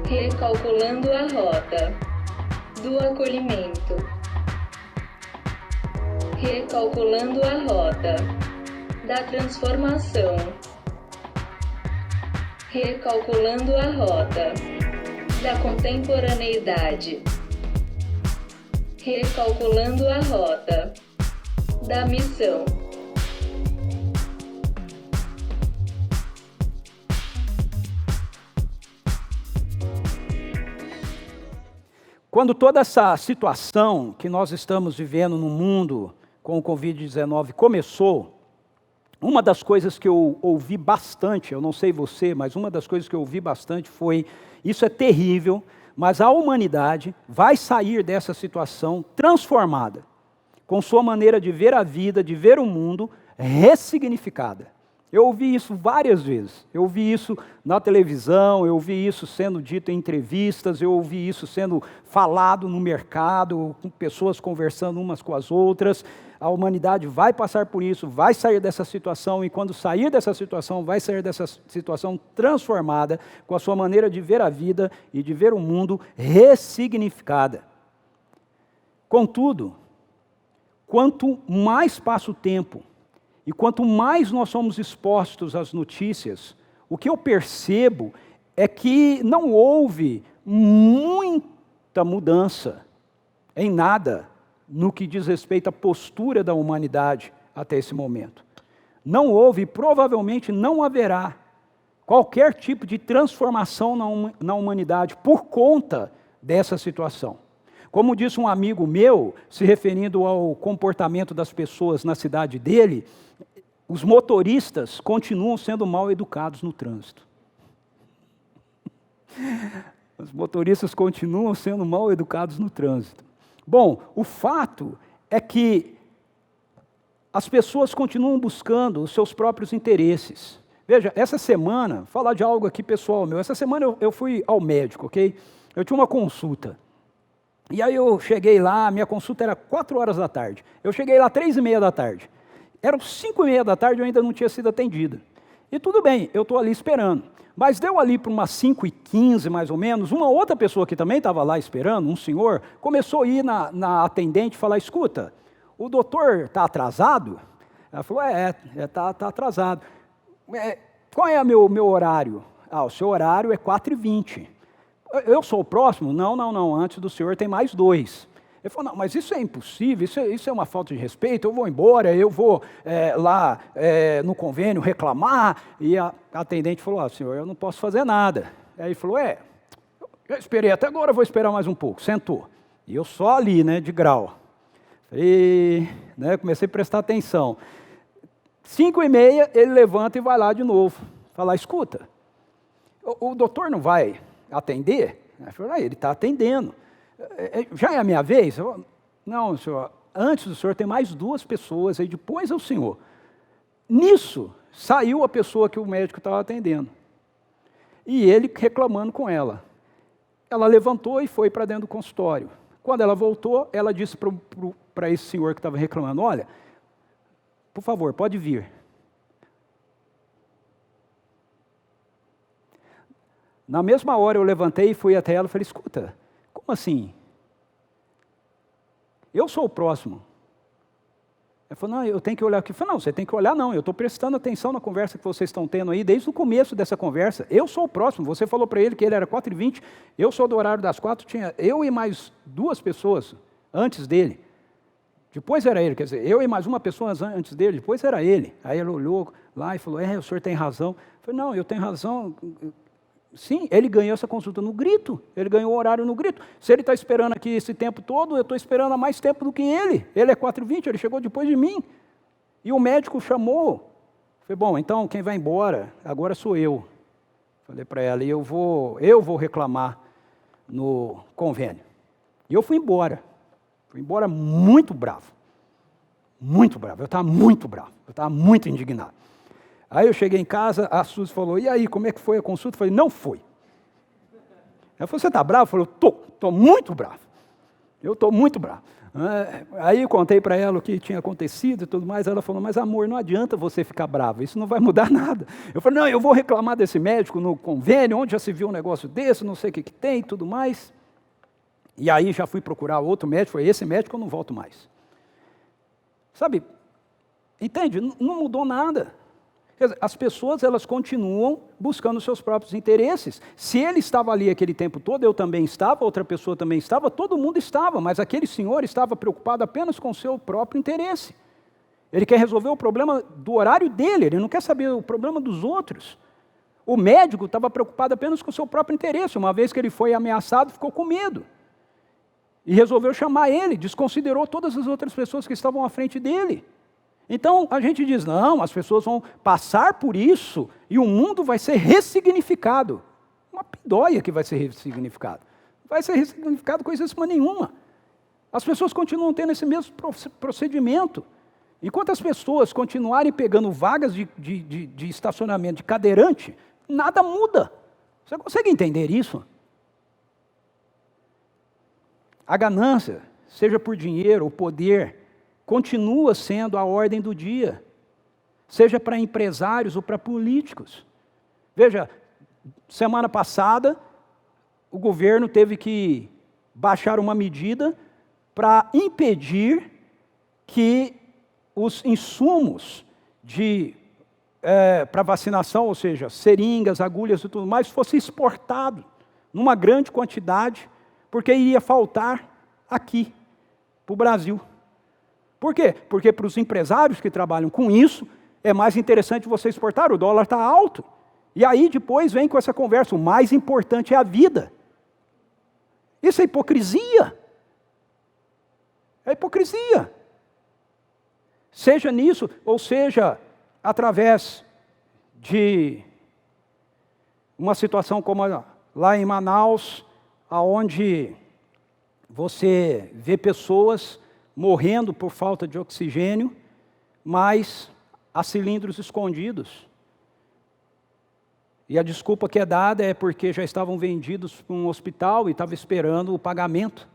Recalculando a rota do acolhimento. Recalculando a rota da transformação. Recalculando a rota da contemporaneidade. Recalculando a rota da missão. Quando toda essa situação que nós estamos vivendo no mundo com o Covid-19 começou, uma das coisas que eu ouvi bastante, eu não sei você, mas uma das coisas que eu ouvi bastante foi: isso é terrível, mas a humanidade vai sair dessa situação transformada, com sua maneira de ver a vida, de ver o mundo, ressignificada. Eu ouvi isso várias vezes, eu ouvi isso na televisão, eu ouvi isso sendo dito em entrevistas, eu ouvi isso sendo falado no mercado, com pessoas conversando umas com as outras. A humanidade vai passar por isso, vai sair dessa situação, e quando sair dessa situação, vai sair dessa situação transformada, com a sua maneira de ver a vida e de ver o mundo ressignificada. Contudo, quanto mais passa o tempo, e quanto mais nós somos expostos às notícias, o que eu percebo é que não houve muita mudança em nada no que diz respeito à postura da humanidade até esse momento. Não houve e provavelmente não haverá qualquer tipo de transformação na humanidade por conta dessa situação. Como disse um amigo meu, se referindo ao comportamento das pessoas na cidade dele, os motoristas continuam sendo mal educados no trânsito. Os motoristas continuam sendo mal educados no trânsito. Bom, o fato é que as pessoas continuam buscando os seus próprios interesses. Veja, essa semana, falar de algo aqui pessoal meu, essa semana eu fui ao médico, ok? Eu tinha uma consulta. E aí eu cheguei lá, minha consulta era 4 horas da tarde. Eu cheguei lá 3:30 da tarde. Eram 5:30 da tarde, eu ainda não tinha sido atendido. E tudo bem, eu estou ali esperando. Mas deu ali para umas 5:15 mais ou menos, uma outra pessoa que também estava lá esperando, um senhor, começou a ir na atendente e falar: escuta, o doutor está atrasado? Ela falou: está atrasado. Qual é o meu horário? O seu horário é 4:20. Eu sou o próximo? Não, antes do senhor tem mais 2. Ele falou: não, mas isso é impossível, isso é uma falta de respeito, eu vou embora, eu vou lá no convênio reclamar. E a atendente falou: senhor, eu não posso fazer nada. Aí ele falou: eu esperei até agora, vou esperar mais um pouco. Sentou. E eu só ali, de grau. E comecei a prestar atenção. 5:30, ele levanta e vai lá de novo. Fala: escuta, o doutor não vai atender? Ele falou: ele está atendendo. Já é a minha vez? Não, senhor, antes do senhor tem mais 2 pessoas, aí depois é o senhor. Nisso, saiu a pessoa que o médico estava atendendo. E ele reclamando com ela. Ela levantou e foi para dentro do consultório. Quando ela voltou, ela disse para esse senhor que estava reclamando: olha, por favor, pode vir. Na mesma hora eu levantei e fui até ela e falei: escuta, como assim? Eu sou o próximo. Ela falou: não, eu tenho que olhar aqui. Eu falei: não, você tem que olhar não, eu estou prestando atenção na conversa que vocês estão tendo aí, desde o começo dessa conversa. Eu sou o próximo, você falou para ele que ele era 4:20, eu sou do horário das 4, tinha eu e mais 2 pessoas antes dele. Depois era ele, quer dizer, eu e mais uma pessoa antes dele, depois era ele. Aí ele olhou lá e falou: o senhor tem razão. Eu falei: não, eu tenho razão. Sim, ele ganhou essa consulta no grito, ele ganhou o horário no grito. Se ele está esperando aqui esse tempo todo, eu estou esperando há mais tempo do que ele. Ele é 4:20, ele chegou depois de mim. E o médico chamou. Falei: bom, então quem vai embora agora sou eu. Falei para ela: e eu vou reclamar no convênio. E eu fui embora muito bravo. Muito bravo, eu estava muito bravo, eu estava muito indignado. Aí eu cheguei em casa, a Suzy falou: e aí, como é que foi a consulta? Eu falei: não foi. Ela falou: você está bravo? Eu falei: estou muito bravo. Eu estou muito bravo. Aí eu contei para ela o que tinha acontecido e tudo mais, ela falou, mas amor, não adianta você ficar bravo, isso não vai mudar nada. Eu falei, não, eu vou reclamar desse médico no convênio, onde já se viu um negócio desse, não sei o que tem e tudo mais. E aí já fui procurar outro médico, foi esse médico eu não volto mais. Sabe, entende? Não mudou nada. Quer dizer, as pessoas, elas continuam buscando seus próprios interesses. Se ele estava ali aquele tempo todo, eu também estava, outra pessoa também estava, todo mundo estava, mas aquele senhor estava preocupado apenas com o seu próprio interesse. Ele quer resolver o problema do horário dele, ele não quer saber o problema dos outros. O médico estava preocupado apenas com o seu próprio interesse, uma vez que ele foi ameaçado, ficou com medo. E resolveu chamar ele, desconsiderou todas as outras pessoas que estavam à frente dele. Então, a gente diz, não, as pessoas vão passar por isso e o mundo vai ser ressignificado. Uma pidóia que vai ser ressignificado. Vai ser ressignificado coisíssima nenhuma. As pessoas continuam tendo esse mesmo procedimento. Enquanto as pessoas continuarem pegando vagas de estacionamento de cadeirante, nada muda. Você consegue entender isso? A ganância, seja por dinheiro ou poder, continua sendo a ordem do dia, seja para empresários ou para políticos. Veja, semana passada, o governo teve que baixar uma medida para impedir que os insumos para vacinação, ou seja, seringas, agulhas e tudo mais, fosse exportado numa grande quantidade, porque iria faltar aqui, para o Brasil. Por quê? Porque para os empresários que trabalham com isso, é mais interessante você exportar, o dólar está alto. E aí depois vem com essa conversa, o mais importante é a vida. Isso é hipocrisia. É hipocrisia. Seja nisso, ou seja, através de uma situação como lá em Manaus, onde você vê pessoas morrendo por falta de oxigênio, mas há cilindros escondidos. E a desculpa que é dada é porque já estavam vendidos para um hospital e estava esperando o pagamento.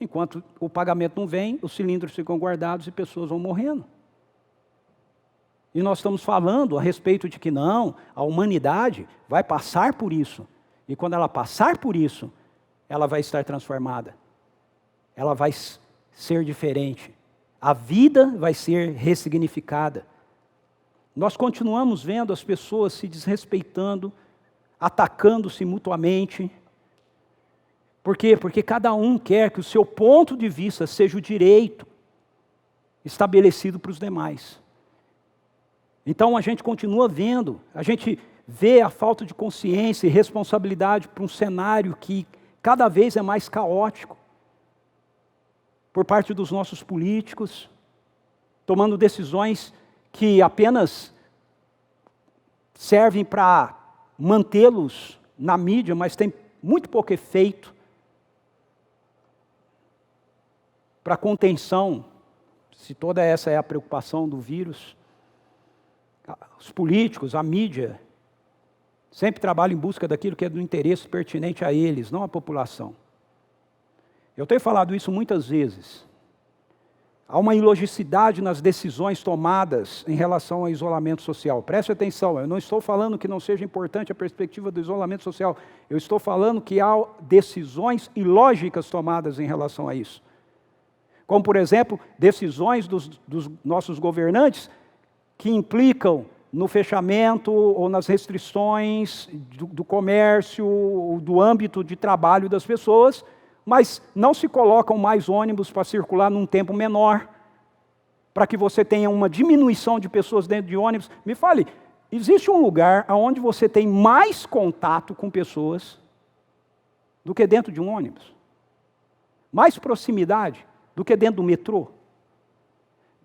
Enquanto o pagamento não vem, os cilindros ficam guardados e pessoas vão morrendo. E nós estamos falando a respeito de que não, a humanidade vai passar por isso. E quando ela passar por isso, ela vai estar transformada. Ela vai ser diferente. A vida vai ser ressignificada. Nós continuamos vendo as pessoas se desrespeitando, atacando-se mutuamente. Por quê? Porque cada um quer que o seu ponto de vista seja o direito estabelecido para os demais. Então a gente continua vendo, a gente vê a falta de consciência e responsabilidade para um cenário que cada vez é mais caótico. Por parte dos nossos políticos, tomando decisões que apenas servem para mantê-los na mídia, mas tem muito pouco efeito para contenção, se toda essa é a preocupação do vírus. Os políticos, a mídia, sempre trabalham em busca daquilo que é do interesse pertinente a eles, não à população. Eu tenho falado isso muitas vezes. Há uma ilogicidade nas decisões tomadas em relação ao isolamento social. Preste atenção, eu não estou falando que não seja importante a perspectiva do isolamento social. Eu estou falando que há decisões ilógicas tomadas em relação a isso. Como, por exemplo, decisões dos nossos governantes que implicam no fechamento ou nas restrições do comércio, do âmbito de trabalho das pessoas, mas não se colocam mais ônibus para circular num tempo menor, para que você tenha uma diminuição de pessoas dentro de ônibus. Me fale, existe um lugar onde você tem mais contato com pessoas do que dentro de um ônibus? Mais proximidade do que dentro do metrô?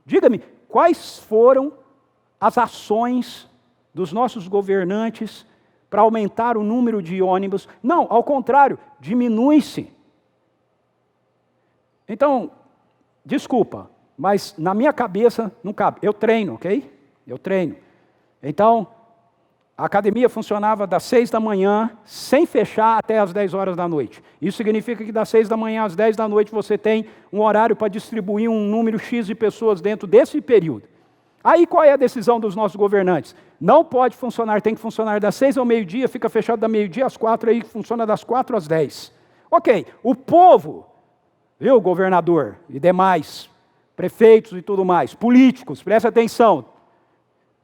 Diga-me, quais foram as ações dos nossos governantes para aumentar o número de ônibus? Não, ao contrário, diminui-se. Então, desculpa, mas na minha cabeça não cabe. Eu treino, ok? Eu treino. Então, a academia funcionava das 6 da manhã, sem fechar, até as 10 horas da noite. Isso significa que das 6 da manhã às 10 da noite você tem um horário para distribuir um número X de pessoas dentro desse período. Aí qual é a decisão dos nossos governantes? Não pode funcionar, tem que funcionar das 6 ao meio-dia, fica fechado da meio-dia às 4, aí funciona das 4 às 10. Ok, o povo, viu, governador e demais, prefeitos e tudo mais, políticos, presta atenção.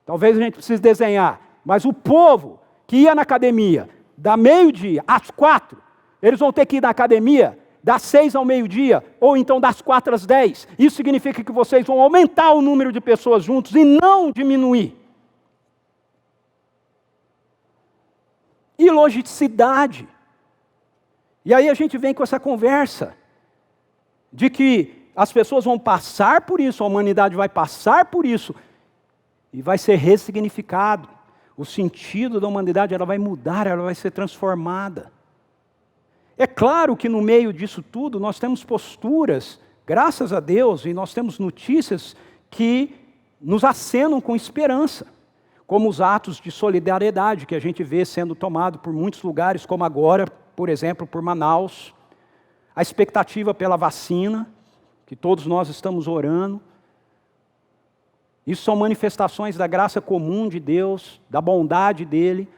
Talvez a gente precise desenhar. Mas o povo que ia na academia da meio-dia às 4, eles vão ter que ir na academia das 6 ao meio-dia, ou então das 4 às 10. Isso significa que vocês vão aumentar o número de pessoas juntos e não diminuir. E logicidade. E aí a gente vem com essa conversa de que as pessoas vão passar por isso, a humanidade vai passar por isso, e vai ser ressignificado. O sentido da humanidade, ela vai mudar, ela vai ser transformada. É claro que no meio disso tudo, nós temos posturas, graças a Deus, e nós temos notícias que nos acenam com esperança, como os atos de solidariedade que a gente vê sendo tomado por muitos lugares, como agora, por exemplo, por Manaus, a expectativa pela vacina, que todos nós estamos orando. Isso são manifestações da graça comum de Deus, da bondade dEle,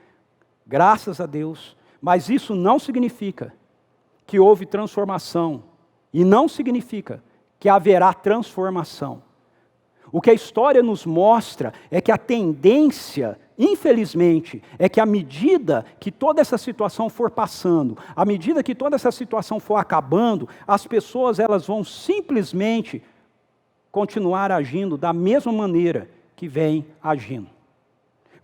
graças a Deus. Mas isso não significa que houve transformação, e não significa que haverá transformação. O que a história nos mostra é que a tendência, infelizmente, é que à medida que toda essa situação for passando, à medida que toda essa situação for acabando, as pessoas elas vão simplesmente continuar agindo da mesma maneira que vem agindo.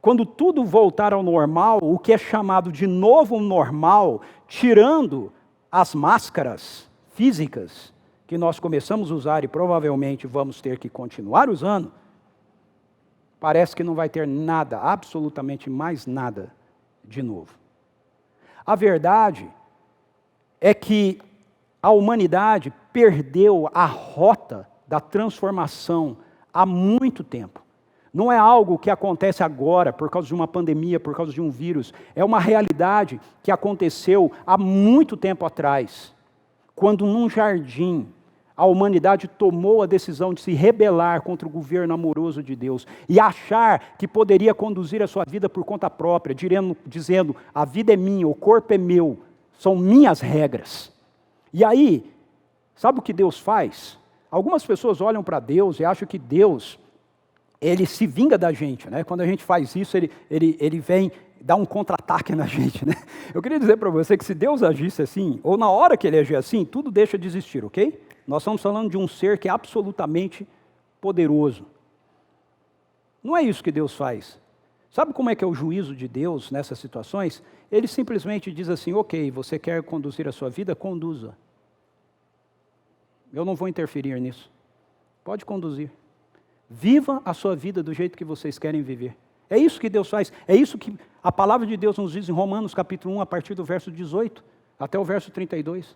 Quando tudo voltar ao normal, o que é chamado de novo normal, tirando as máscaras físicas que nós começamos a usar e provavelmente vamos ter que continuar usando, parece que não vai ter nada, absolutamente mais nada de novo. A verdade é que a humanidade perdeu a rota da transformação há muito tempo. Não é algo que acontece agora por causa de uma pandemia, por causa de um vírus. É uma realidade que aconteceu há muito tempo atrás, quando num jardim a humanidade tomou a decisão de se rebelar contra o governo amoroso de Deus e achar que poderia conduzir a sua vida por conta própria, dizendo, a vida é minha, o corpo é meu, são minhas regras. E aí, sabe o que Deus faz? Algumas pessoas olham para Deus e acham que Deus, Ele se vinga da gente, né? Quando a gente faz isso, ele vem dar um contra-ataque na gente, né? Eu queria dizer para você que se Deus agisse assim, ou na hora que Ele agir assim, tudo deixa de existir, ok? Nós estamos falando de um ser que é absolutamente poderoso. Não é isso que Deus faz. Sabe como é que é o juízo de Deus nessas situações? Ele simplesmente diz assim, ok, você quer conduzir a sua vida? Conduza. Eu não vou interferir nisso. Pode conduzir. Viva a sua vida do jeito que vocês querem viver. É isso que Deus faz. É isso que a palavra de Deus nos diz em Romanos capítulo 1, a partir do verso 18, até o verso 32.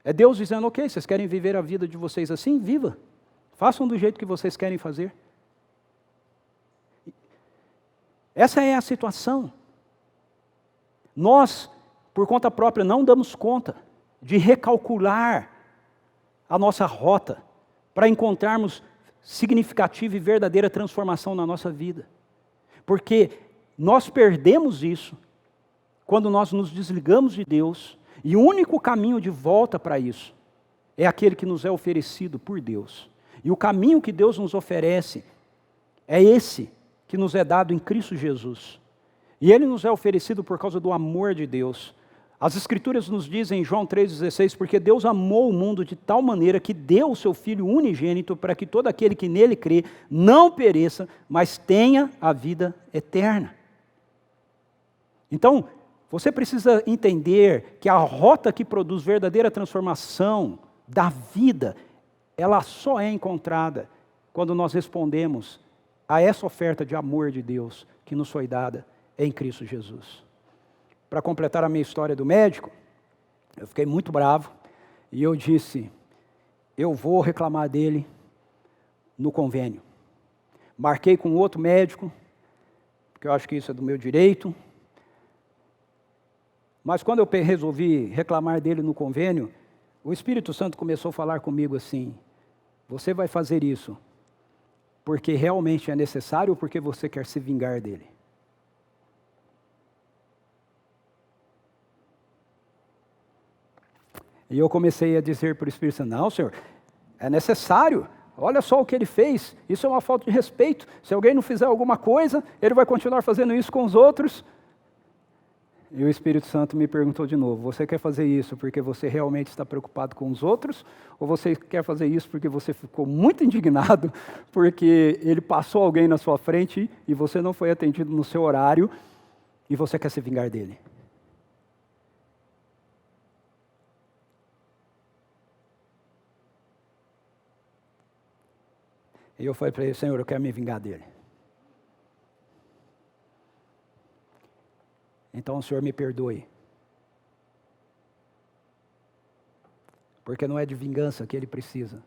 É Deus dizendo, ok, vocês querem viver a vida de vocês assim? Viva. Façam do jeito que vocês querem fazer. Essa é a situação. Nós, por conta própria, não damos conta de recalcular a nossa rota para encontrarmos significativa e verdadeira transformação na nossa vida. Porque nós perdemos isso quando nós nos desligamos de Deus, e o único caminho de volta para isso é aquele que nos é oferecido por Deus. E o caminho que Deus nos oferece é esse que nos é dado em Cristo Jesus. E ele nos é oferecido por causa do amor de Deus. As Escrituras nos dizem em João 3,16, porque Deus amou o mundo de tal maneira que deu o seu Filho unigênito para que todo aquele que nele crê não pereça, mas tenha a vida eterna. Então, você precisa entender que a rota que produz verdadeira transformação da vida, ela só é encontrada quando nós respondemos a essa oferta de amor de Deus que nos foi dada em Cristo Jesus. Para completar a minha história do médico, eu fiquei muito bravo e eu disse, eu vou reclamar dele no convênio. Marquei com outro médico, porque eu acho que isso é do meu direito. Mas quando eu resolvi reclamar dele no convênio, o Espírito Santo começou a falar comigo assim: você vai fazer isso porque realmente é necessário ou porque você quer se vingar dele? E eu comecei a dizer para o Espírito Santo: não, Senhor, é necessário. Olha só o que ele fez. Isso é uma falta de respeito. Se alguém não fizer alguma coisa, ele vai continuar fazendo isso com os outros. E o Espírito Santo me perguntou de novo: você quer fazer isso porque você realmente está preocupado com os outros? Ou você quer fazer isso porque você ficou muito indignado porque ele passou alguém na sua frente e você não foi atendido no seu horário e você quer se vingar dele? E eu falei para ele: Senhor, eu quero me vingar dele. Então o Senhor me perdoe. Porque não é de vingança que ele precisa.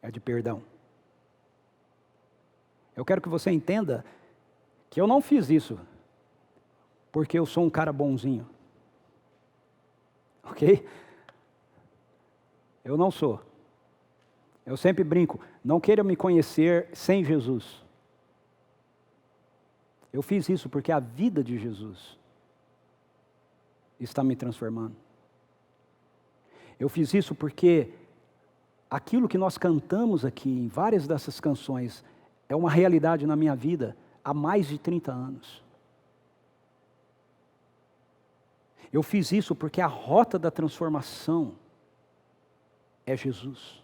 É de perdão. Eu quero que você entenda que eu não fiz isso porque eu sou um cara bonzinho. Ok? Eu não sou. Eu sempre brinco: não queira me conhecer sem Jesus. Eu fiz isso porque a vida de Jesus está me transformando. Eu fiz isso porque aquilo que nós cantamos aqui em várias dessas canções é uma realidade na minha vida há mais de 30 anos. Eu fiz isso porque a rota da transformação é Jesus.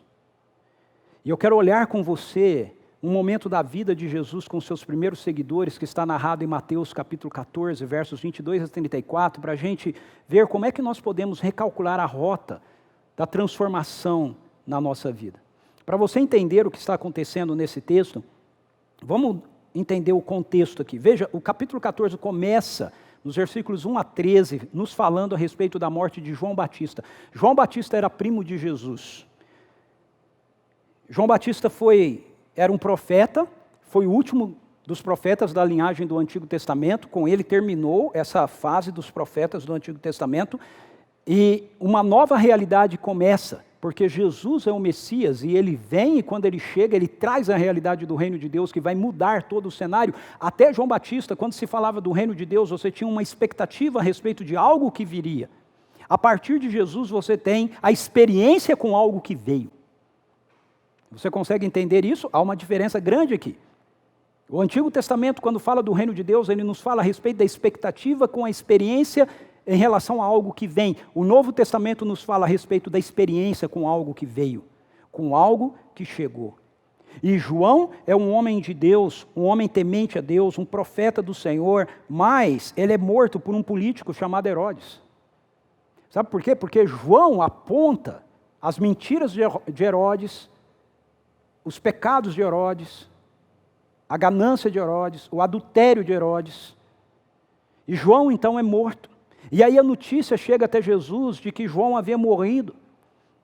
E eu quero olhar com você um momento da vida de Jesus com seus primeiros seguidores, que está narrado em Mateus capítulo 14, versos 22 a 34, para a gente ver como é que nós podemos recalcular a rota da transformação na nossa vida. Para você entender o que está acontecendo nesse texto, vamos entender o contexto aqui. Veja, o capítulo 14 começa nos versículos 1 a 13, nos falando a respeito da morte de João Batista. João Batista era primo de Jesus. João Batista era um profeta, foi o último dos profetas da linhagem do Antigo Testamento. Com ele terminou essa fase dos profetas do Antigo Testamento, e uma nova realidade começa, porque Jesus é o Messias, e ele vem, e quando ele chega, ele traz a realidade do reino de Deus, que vai mudar todo o cenário. Até João Batista, quando se falava do reino de Deus, você tinha uma expectativa a respeito de algo que viria. A partir de Jesus, você tem a experiência com algo que veio. Você consegue entender isso? Há uma diferença grande aqui. O Antigo Testamento, quando fala do reino de Deus, ele nos fala a respeito da expectativa com a experiência em relação a algo que vem. O Novo Testamento nos fala a respeito da experiência com algo que veio, com algo que chegou. E João é um homem de Deus, um homem temente a Deus, um profeta do Senhor, mas ele é morto por um político chamado Herodes. Sabe por quê? Porque João aponta as mentiras de Herodes, os pecados de Herodes, a ganância de Herodes, o adultério de Herodes. E João então é morto. E aí a notícia chega até Jesus de que João havia morrido.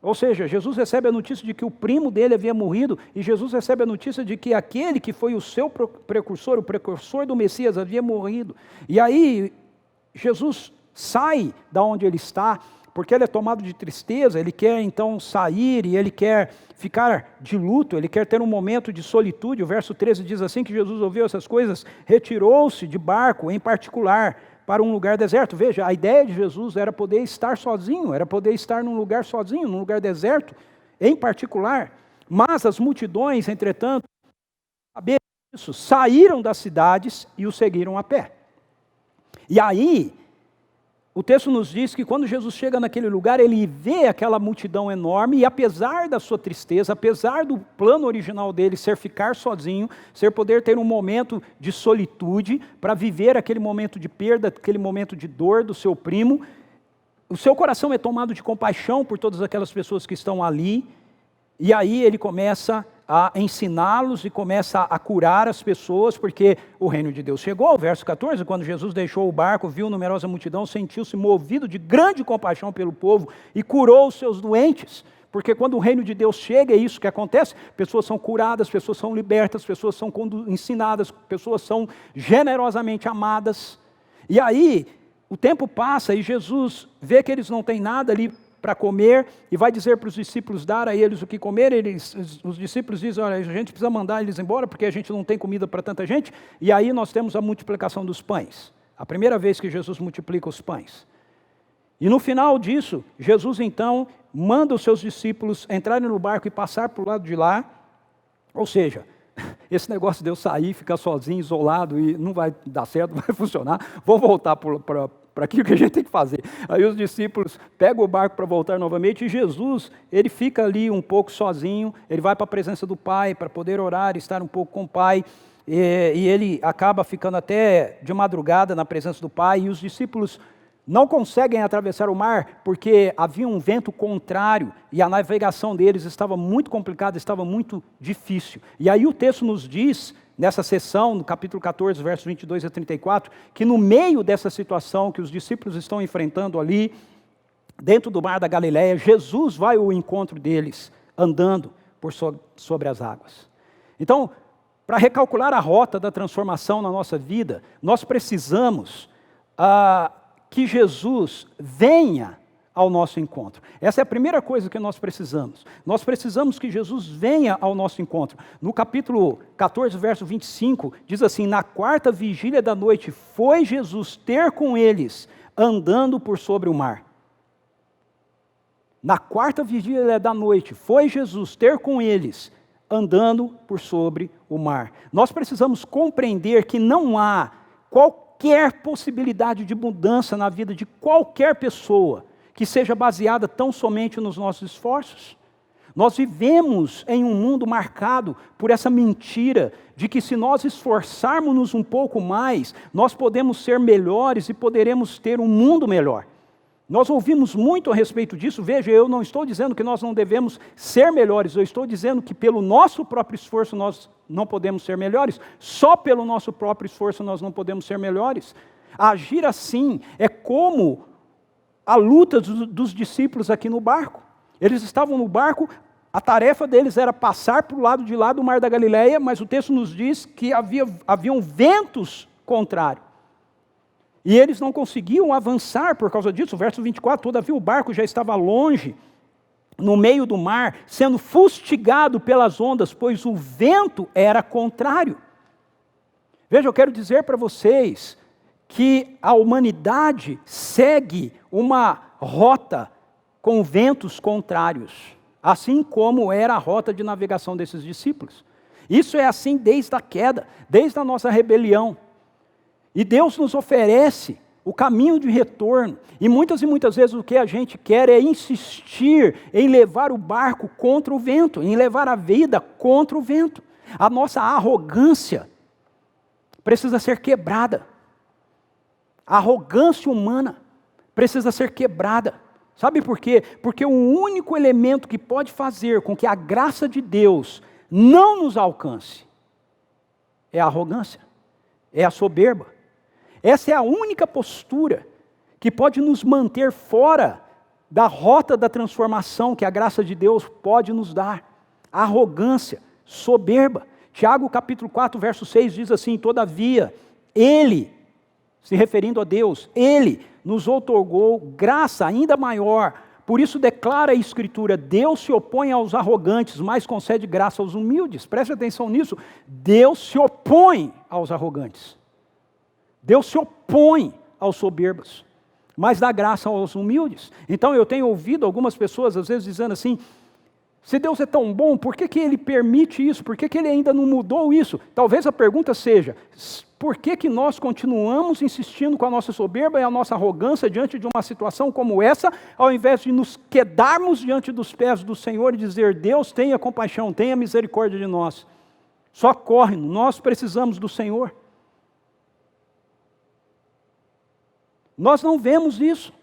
Ou seja, Jesus recebe a notícia de que o primo dele havia morrido, e Jesus recebe a notícia de que aquele que foi o seu precursor, o precursor do Messias, havia morrido. E aí Jesus sai da onde ele está, porque ele é tomado de tristeza, ele quer então sair e ele quer ficar de luto, ele quer ter um momento de solitude. O verso 13 diz assim, que Jesus ouviu essas coisas, retirou-se de barco em particular para um lugar deserto. Veja, a ideia de Jesus era poder estar sozinho, era poder estar num lugar sozinho, num lugar deserto, em particular. Mas as multidões, entretanto, sabendo disso, saíram das cidades e o seguiram a pé. E aí, o texto nos diz que quando Jesus chega naquele lugar, ele vê aquela multidão enorme, e apesar da sua tristeza, apesar do plano original dele ser ficar sozinho, ser poder ter um momento de solitude, para viver aquele momento de perda, aquele momento de dor do seu primo, o seu coração é tomado de compaixão por todas aquelas pessoas que estão ali, e aí ele começa a ensiná-los e começa a curar as pessoas, porque o reino de Deus chegou. O verso 14, quando Jesus deixou o barco, viu numerosa multidão, sentiu-se movido de grande compaixão pelo povo e curou os seus doentes, porque quando o reino de Deus chega, é isso que acontece, pessoas são curadas, pessoas são libertas, pessoas são ensinadas, pessoas são generosamente amadas. E aí, o tempo passa e Jesus vê que eles não têm nada ali para comer, e vai dizer para os discípulos dar a eles o que comer. Os discípulos dizem, olha, a gente precisa mandar eles embora, porque a gente não tem comida para tanta gente, e aí nós temos a multiplicação dos pães, a primeira vez que Jesus multiplica os pães. E no final disso, Jesus então manda os seus discípulos entrarem no barco e passar para o lado de lá, ou seja, esse negócio de eu sair, ficar sozinho, isolado, e não vai dar certo, não vai funcionar, vou voltar para aquilo que a gente tem que fazer. Aí os discípulos pegam o barco para voltar novamente, e Jesus, ele fica ali um pouco sozinho, ele vai para a presença do Pai, para poder orar, estar um pouco com o Pai, e ele acaba ficando até de madrugada na presença do Pai, e os discípulos não conseguem atravessar o mar, porque havia um vento contrário, e a navegação deles estava muito complicada, estava muito difícil. E aí o texto nos diz, nessa sessão, no capítulo 14, versos 22 a 34, que no meio dessa situação que os discípulos estão enfrentando ali, dentro do mar da Galileia, Jesus vai ao encontro deles, andando sobre as águas. Então, para recalcular a rota da transformação na nossa vida, nós precisamos que Jesus venha ao nosso encontro. Essa é a primeira coisa que nós precisamos. Nós precisamos que Jesus venha ao nosso encontro. No capítulo 14, verso 25, diz assim, na quarta vigília da noite, foi Jesus ter com eles, andando por sobre o mar. Na quarta vigília da noite, foi Jesus ter com eles, andando por sobre o mar. Nós precisamos compreender que não há qualquer possibilidade de mudança na vida de qualquer pessoa que seja baseada tão somente nos nossos esforços. Nós vivemos em um mundo marcado por essa mentira de que se nós esforçarmos-nos um pouco mais, nós podemos ser melhores e poderemos ter um mundo melhor. Nós ouvimos muito a respeito disso. Veja, eu não estou dizendo que nós não devemos ser melhores, eu estou dizendo que pelo nosso próprio esforço nós não podemos ser melhores, só pelo nosso próprio esforço nós não podemos ser melhores. Agir assim é como a luta dos discípulos aqui no barco. Eles estavam no barco, a tarefa deles era passar para o lado de lá do mar da Galileia, mas o texto nos diz que haviam ventos contrários. E eles não conseguiam avançar por causa disso. O verso 24, todavia o barco já estava longe, no meio do mar, sendo fustigado pelas ondas, pois o vento era contrário. Veja, eu quero dizer para vocês que a humanidade segue uma rota com ventos contrários, assim como era a rota de navegação desses discípulos. Isso é assim desde a queda, desde a nossa rebelião. E Deus nos oferece o caminho de retorno. E muitas vezes o que a gente quer é insistir em levar o barco contra o vento, em levar a vida contra o vento. A nossa arrogância precisa ser quebrada. A arrogância humana precisa ser quebrada. Sabe por quê? Porque o único elemento que pode fazer com que a graça de Deus não nos alcance é a arrogância, é a soberba. Essa é a única postura que pode nos manter fora da rota da transformação que a graça de Deus pode nos dar. A arrogância, soberba. Tiago capítulo 4, verso 6 diz assim, todavia, Ele, se referindo a Deus, Ele nos outorgou graça ainda maior. Por isso declara a Escritura, Deus se opõe aos arrogantes, mas concede graça aos humildes. Preste atenção nisso, Deus se opõe aos arrogantes. Deus se opõe aos soberbos, mas dá graça aos humildes. Então eu tenho ouvido algumas pessoas às vezes dizendo assim, se Deus é tão bom, por que Ele permite isso? Por que Ele ainda não mudou isso? Talvez a pergunta seja, por que nós continuamos insistindo com a nossa soberba e a nossa arrogância diante de uma situação como essa, ao invés de nos quedarmos diante dos pés do Senhor e dizer, Deus tenha compaixão, tenha misericórdia de nós. Socorre-nos, nós precisamos do Senhor. Nós não vemos isso.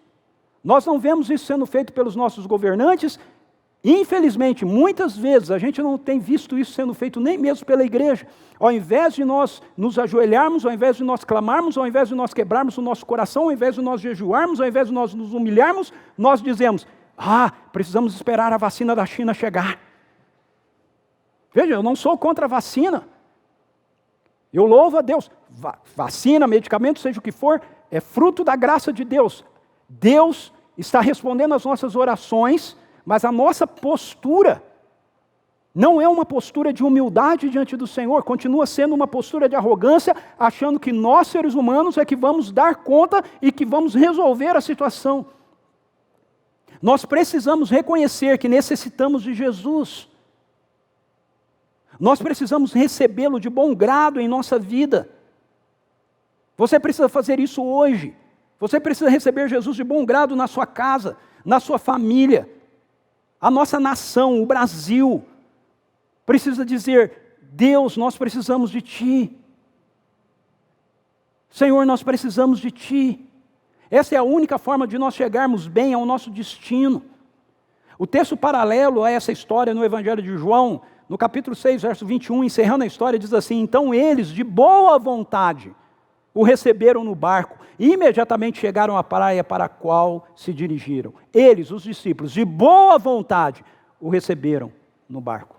Nós não vemos isso sendo feito pelos nossos governantes. Infelizmente, muitas vezes a gente não tem visto isso sendo feito nem mesmo pela igreja. Ao invés de nós nos ajoelharmos, ao invés de nós clamarmos, ao invés de nós quebrarmos o nosso coração, ao invés de nós jejuarmos, ao invés de nós nos humilharmos, nós dizemos, Precisamos esperar a vacina da China chegar. Veja, eu não sou contra a vacina. Eu louvo a Deus. Vacina, medicamento, seja o que for, é fruto da graça de Deus. Deus está respondendo às nossas orações, mas a nossa postura não é uma postura de humildade diante do Senhor, continua sendo uma postura de arrogância, achando que nós, seres humanos, é que vamos dar conta e que vamos resolver a situação. Nós precisamos reconhecer que necessitamos de Jesus. Nós precisamos recebê-lo de bom grado em nossa vida. Você precisa fazer isso hoje. Você precisa receber Jesus de bom grado na sua casa, na sua família. A nossa nação, o Brasil, precisa dizer: Deus, nós precisamos de Ti. Senhor, nós precisamos de Ti. Essa é a única forma de nós chegarmos bem ao nosso destino. O texto paralelo a essa história no Evangelho de João, no capítulo 6, verso 21, encerrando a história, diz assim: então eles, de boa vontade, o receberam no barco, e imediatamente chegaram à praia para a qual se dirigiram. Eles, os discípulos, de boa vontade, o receberam no barco.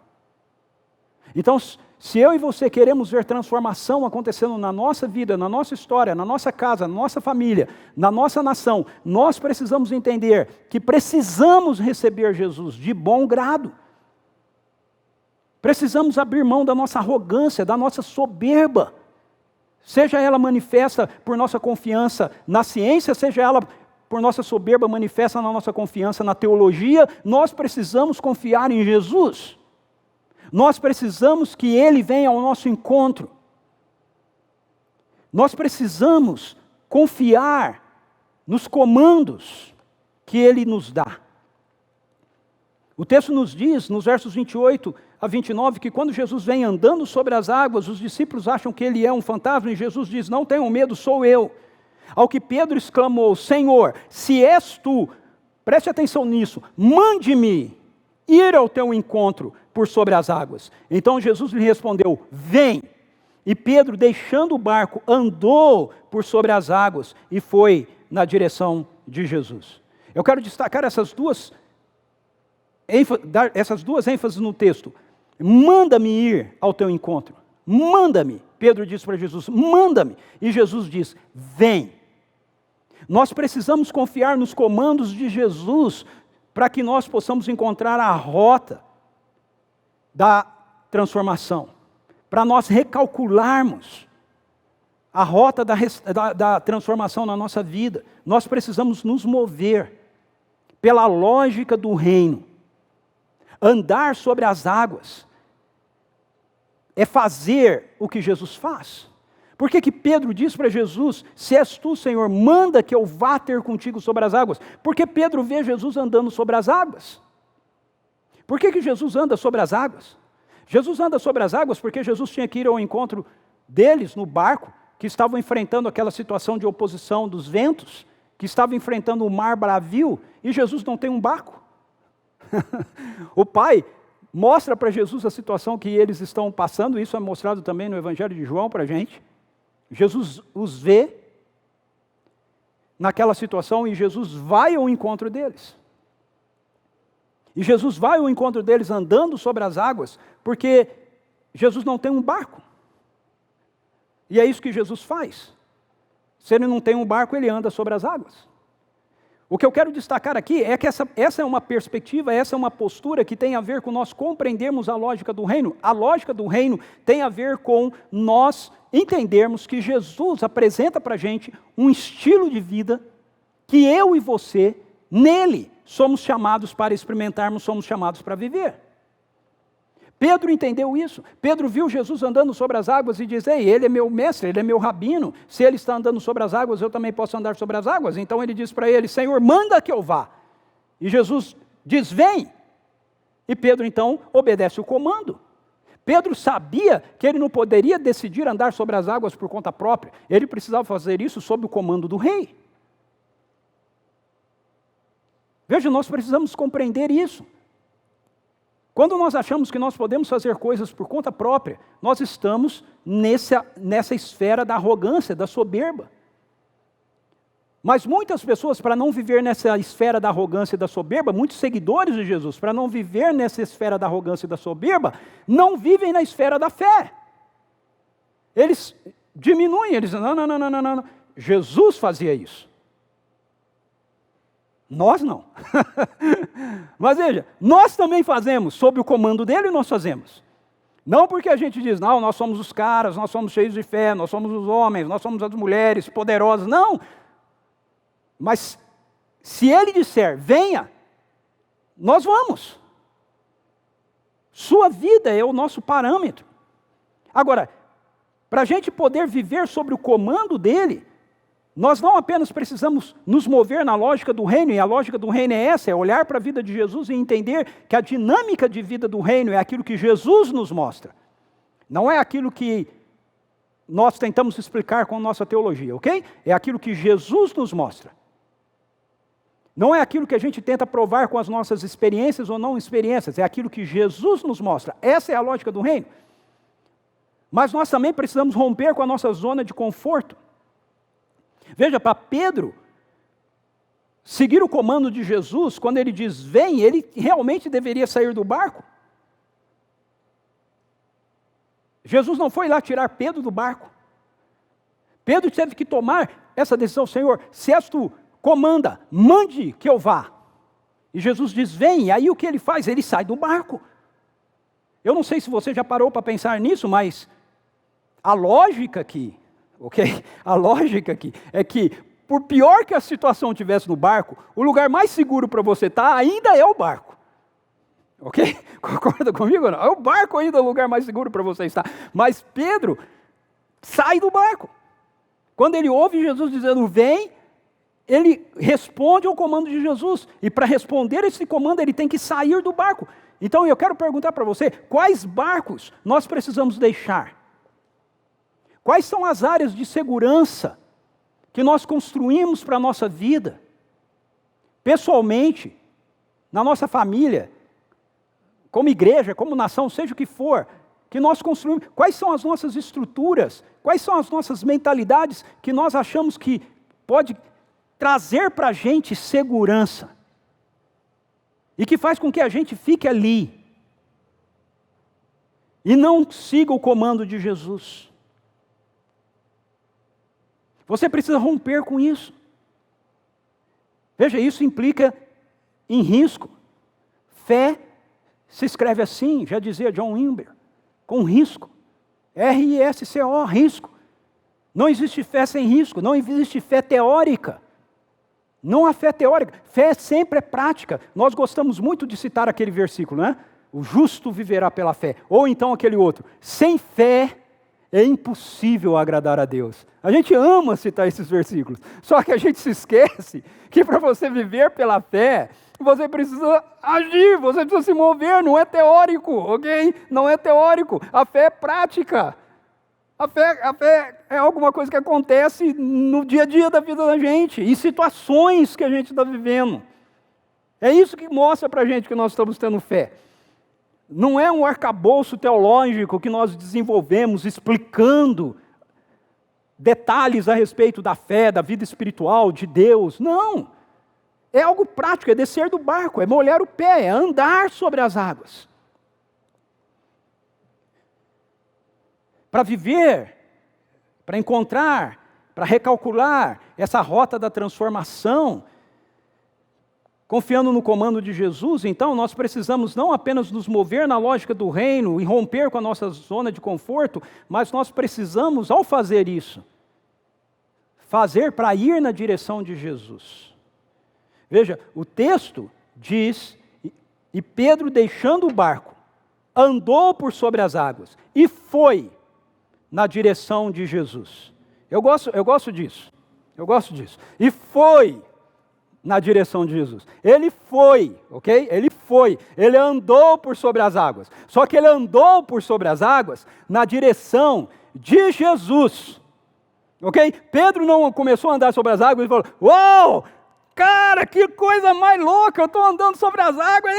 Então, se eu e você queremos ver transformação acontecendo na nossa vida, na nossa história, na nossa casa, na nossa família, na nossa nação, nós precisamos entender que precisamos receber Jesus de bom grado. Precisamos abrir mão da nossa arrogância, da nossa soberba. Seja ela manifesta por nossa confiança na ciência, seja ela por nossa soberba manifesta na nossa confiança na teologia, nós precisamos confiar em Jesus. Nós precisamos que Ele venha ao nosso encontro. Nós precisamos confiar nos comandos que Ele nos dá. O texto nos diz, nos versos 28 a 29, que quando Jesus vem andando sobre as águas, os discípulos acham que Ele é um fantasma, e Jesus diz: não tenham medo, sou eu. Ao que Pedro exclamou: Senhor, se és Tu, preste atenção nisso, mande-me ir ao Teu encontro por sobre as águas. Então Jesus lhe respondeu: vem. E Pedro, deixando o barco, andou por sobre as águas e foi na direção de Jesus. Eu quero destacar essas duas ênfases no texto. Manda-me ir ao teu encontro. Manda-me. Pedro diz para Jesus: manda-me. E Jesus diz: vem. Nós precisamos confiar nos comandos de Jesus para que nós possamos encontrar a rota da transformação, para nós recalcularmos a rota da transformação na nossa vida. Nós precisamos nos mover pela lógica do reino. Andar sobre as águas é fazer o que Jesus faz. Por que Pedro diz para Jesus: se és Tu, Senhor, manda que eu vá ter contigo sobre as águas? Porque Pedro vê Jesus andando sobre as águas. Por que Jesus anda sobre as águas? Jesus anda sobre as águas porque Jesus tinha que ir ao encontro deles no barco, que estavam enfrentando aquela situação de oposição dos ventos, que estavam enfrentando o mar bravio, e Jesus não tem um barco. O Pai mostra para Jesus a situação que eles estão passando, isso é mostrado também no Evangelho de João para a gente. Jesus os vê naquela situação e Jesus vai ao encontro deles. E Jesus vai ao encontro deles andando sobre as águas, porque Jesus não tem um barco. E é isso que Jesus faz. Se ele não tem um barco, ele anda sobre as águas. O que eu quero destacar aqui é que essa é uma perspectiva, essa é uma postura que tem a ver com nós compreendermos a lógica do reino. A lógica do reino tem a ver com nós entendermos que Jesus apresenta para a gente um estilo de vida que eu e você, nele, somos chamados para experimentarmos, somos chamados para viver. Pedro entendeu isso. Pedro viu Jesus andando sobre as águas e diz: ei, ele é meu mestre, ele é meu rabino. Se ele está andando sobre as águas, eu também posso andar sobre as águas. Então ele diz para ele: Senhor, manda que eu vá. E Jesus diz: vem. E Pedro então obedece o comando. Pedro sabia que ele não poderia decidir andar sobre as águas por conta própria. Ele precisava fazer isso sob o comando do rei. Veja, nós precisamos compreender isso. Quando nós achamos que nós podemos fazer coisas por conta própria, nós estamos nessa esfera da arrogância, da soberba. Mas muitas pessoas, para não viver nessa esfera da arrogância e da soberba, muitos seguidores de Jesus, para não viver nessa esfera da arrogância e da soberba, não vivem na esfera da fé. Eles diminuem, eles dizem, não. Jesus fazia isso. Nós não. Mas veja, nós também fazemos, sob o comando dele nós fazemos. Não porque a gente diz, não, nós somos os caras, nós somos cheios de fé, nós somos os homens, nós somos as mulheres poderosas, não. Mas se ele disser, venha, nós vamos. Sua vida é o nosso parâmetro. Agora, para a gente poder viver sobre o comando dele, nós não apenas precisamos nos mover na lógica do reino, e a lógica do reino é essa, é olhar para a vida de Jesus e entender que a dinâmica de vida do reino é aquilo que Jesus nos mostra. Não é aquilo que nós tentamos explicar com nossa teologia, ok? É aquilo que Jesus nos mostra. Não é aquilo que a gente tenta provar com as nossas experiências ou não experiências, é aquilo que Jesus nos mostra. Essa é a lógica do reino. Mas nós também precisamos romper com a nossa zona de conforto. Veja, para Pedro, seguir o comando de Jesus, quando ele diz vem, ele realmente deveria sair do barco. Jesus não foi lá tirar Pedro do barco. Pedro teve que tomar essa decisão, Senhor, se és tu, comanda, mande que eu vá. E Jesus diz, vem, e aí o que ele faz? Ele sai do barco. Eu não sei se você já parou para pensar nisso, mas a lógica aqui, ok? A lógica aqui é que, por pior que a situação tivesse no barco, o lugar mais seguro para você estar ainda é o barco. Ok? Concorda comigo ou não? É o barco ainda o lugar mais seguro para você estar. Mas Pedro sai do barco. Quando ele ouve Jesus dizendo, vem, ele responde ao comando de Jesus. E para responder esse comando, ele tem que sair do barco. Então eu quero perguntar para você, quais barcos nós precisamos deixar? Quais são as áreas de segurança que nós construímos para a nossa vida? Pessoalmente, na nossa família, como igreja, como nação, seja o que for, que nós construímos. Quais são as nossas estruturas? Quais são as nossas mentalidades que nós achamos que pode trazer para a gente segurança? E que faz com que a gente fique ali e não siga o comando de Jesus. Você precisa romper com isso. Veja, isso implica em risco. Fé se escreve assim, já dizia John Wimber, com risco. R-I-S-C-O, risco. Não existe fé sem risco, não existe fé teórica. Não há fé teórica, fé sempre é prática. Nós gostamos muito de citar aquele versículo, né? O justo viverá pela fé. Ou então aquele outro, sem fé é impossível agradar a Deus. A gente ama citar esses versículos, só que a gente se esquece que para você viver pela fé, você precisa agir, você precisa se mover, não é teórico, ok? Não é teórico, a fé é prática. A fé é alguma coisa que acontece no dia a dia da vida da gente, em situações que a gente está vivendo. É isso que mostra para a gente que nós estamos tendo fé. Não é um arcabouço teológico que nós desenvolvemos explicando detalhes a respeito da fé, da vida espiritual, de Deus. Não. É algo prático, é descer do barco, é molhar o pé, é andar sobre as águas. Para viver, para encontrar, para recalcular essa rota da transformação, confiando no comando de Jesus, então nós precisamos não apenas nos mover na lógica do reino e romper com a nossa zona de conforto, mas nós precisamos, ao fazer isso, fazer para ir na direção de Jesus. Veja, o texto diz, e Pedro deixando o barco, andou por sobre as águas e foi na direção de Jesus. Eu gosto disso. E foi na direção de Jesus. Ele foi, ok? Ele andou por sobre as águas. Só que ele andou por sobre as águas na direção de Jesus. Ok? Pedro não começou a andar sobre as águas e falou, uau, Cara, que coisa mais louca, eu estou andando sobre as águas,